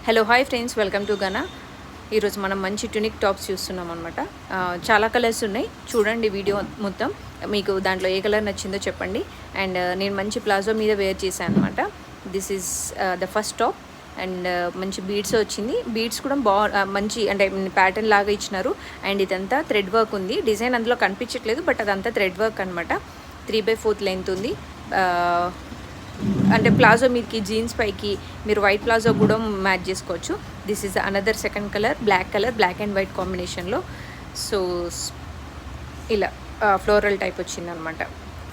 Hello hi friends, welcome to Gana. ఈరోజు మనం మంచి ట్యూనిక్ టాప్స్ చూస్తున్నాం అనమాట. చాలా కలర్స్ ఉన్నాయి, చూడండి వీడియో మొత్తం. మీకు దాంట్లో ఏ కలర్ నచ్చిందో చెప్పండి. అండ్ నేను మంచి ప్లాజో మీద వేర్ చేశాను అనమాట. This is the first top. And మంచి బీడ్స్ వచ్చింది. బీడ్స్ కూడా మంచి అంటే ప్యాటర్న్ లాగా ఇచ్చినారు. అండ్ ఇదంతా థ్రెడ్ వర్క్ ఉంది. డిజైన్ అందులో కనిపించట్లేదు, బట్ అదంతా థ్రెడ్ వర్క్ అనమాట. 3/4 లెంత్ ఉంది. అంటే ప్లాజో మీదకి జీన్స్ పైకి మీరు వైట్ ప్లాజో కూడా మ్యాచ్ చేసుకోవచ్చు. This is another second colour, black and white కాంబినేషన్లో. సో ఇలా ఫ్లోరల్ టైప్ వచ్చిందనమాట.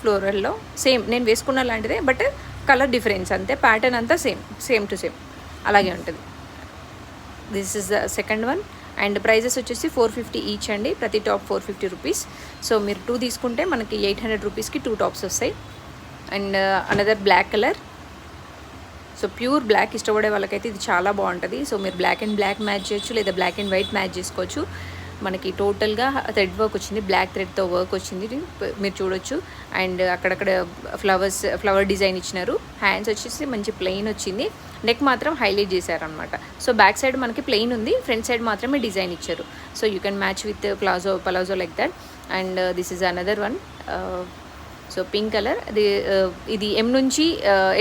ఫ్లోరల్లో సేమ్ నేను వేసుకున్న లాంటిదే, బట్ కలర్ డిఫరెన్స్ అంతే. ప్యాటర్న్ అంతా సేమ్ టు సేమ్ అలాగే ఉంటుంది. This is the second one. And prices వచ్చేసి 450 ఈచ్ అండి. ప్రతి టాప్ 450 రూపీస్. సో మీరు 2 తీసుకుంటే మనకి 800 రూపీస్కి 2 టాప్స్ వస్తాయి. And another black colour. So pure black ఇష్టపడే వాళ్ళకైతే ఇది చాలా బాగుంటుంది. సో మీరు బ్లాక్ అండ్ బ్లాక్ మ్యాచ్ చేయొచ్చు, లేదా బ్లాక్ అండ్ వైట్ మ్యాచ్ చేసుకోవచ్చు. మనకి టోటల్గా థ్రెడ్ వర్క్ వచ్చింది, బ్లాక్ థ్రెడ్తో వర్క్ వచ్చింది, మీరు చూడొచ్చు. అండ్ అక్కడక్కడ ఫ్లవర్ డిజైన్ ఇచ్చినారు. హ్యాండ్స్ వచ్చేసి మంచి ప్లెయిన్ వచ్చింది. నెక్ మాత్రం హైలైట్ చేశారనమాట. సో బ్యాక్ సైడ్ మనకి ప్లెయిన్ ఉంది, ఫ్రంట్ సైడ్ మాత్రమే డిజైన్ ఇచ్చారు. So you can match with palazzo like that. And this is another one. So pink colour. ఇది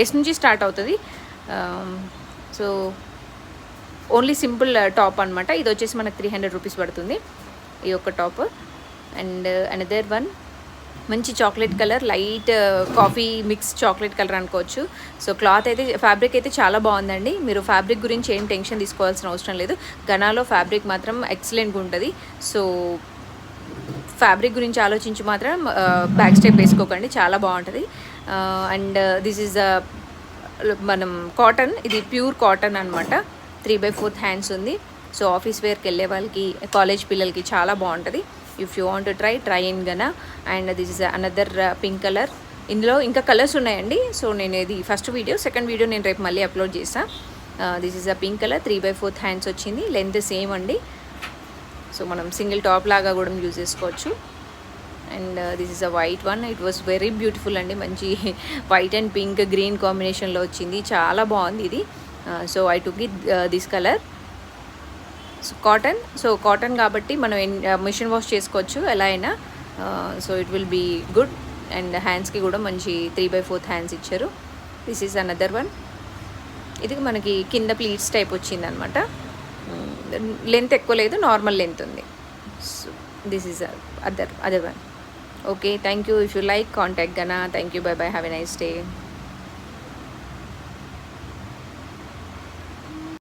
ఎస్ నుంచి స్టార్ట్ అవుతుంది. సో ఓన్లీ సింపుల్ టాప్ అనమాట. ఇది వచ్చేసి మనకు 300 రూపీస్ పడుతుంది ఈ ఒక్క టాప్. అండ్ అనదర్ వన్ మంచి chocolate colour, light coffee mix chocolate colour అనుకోవచ్చు. సో ఫ్యాబ్రిక్ అయితే చాలా బాగుందండి. మీరు ఫ్యాబ్రిక్ గురించి ఏం టెన్షన్ తీసుకోవాల్సిన అవసరం లేదు. గనాలో ఫ్యాబ్రిక్ మాత్రం ఎక్సలెంట్గా ఉంటుంది. సో ఫ్యాబ్రిక్ గురించి ఆలోచించి మాత్రం బ్యాక్ స్టెప్ వేసుకోకండి, చాలా బాగుంటుంది. అండ్ దిస్ ఈజ్ మనం కాటన్, ఇది ప్యూర్ కాటన్ అనమాట. 3/4 హ్యాండ్స్ ఉంది. సో ఆఫీస్ వేర్కి వెళ్ళే వాళ్ళకి, కాలేజ్ పిల్లలకి చాలా బాగుంటుంది. If you want try in Gana. And this is another pink colour. ఇందులో ఇంకా కలర్స్ ఉన్నాయండి. సో నేను ఇది ఫస్ట్ వీడియో, సెకండ్ వీడియో నేను రేపు మళ్ళీ అప్లోడ్ చేస్తాను. This is a pink colour. 3/4 hands వచ్చింది. లెంత్ సేమ్ అండి. సో మనం సింగిల్ టాప్ లాగా కూడా యూజ్ చేసుకోవచ్చు. And this is a white one. It was very beautiful అండి. మంచి వైట్ అండ్ పింక్ గ్రీన్ కాంబినేషన్లో వచ్చింది, చాలా బాగుంది ఇది. So I took it this colour. So cotton కాబట్టి మనం మిషన్ వాష్ చేసుకోవచ్చు ఎలా అయినా. So it will be good. And హ్యాండ్స్కి కూడా మంచి 3/4 హ్యాండ్స్ ఇచ్చారు. This is another one. ఇది మనకి కింద ప్లీట్స్ టైప్ వచ్చింది అనమాట. లెంత్ ఎక్కువ లేదు, నార్మల్ లెంత్ ఉంది. So this is other one. Okay, thank you. If you like, contact Gana. Thank you, by by, have a nice day.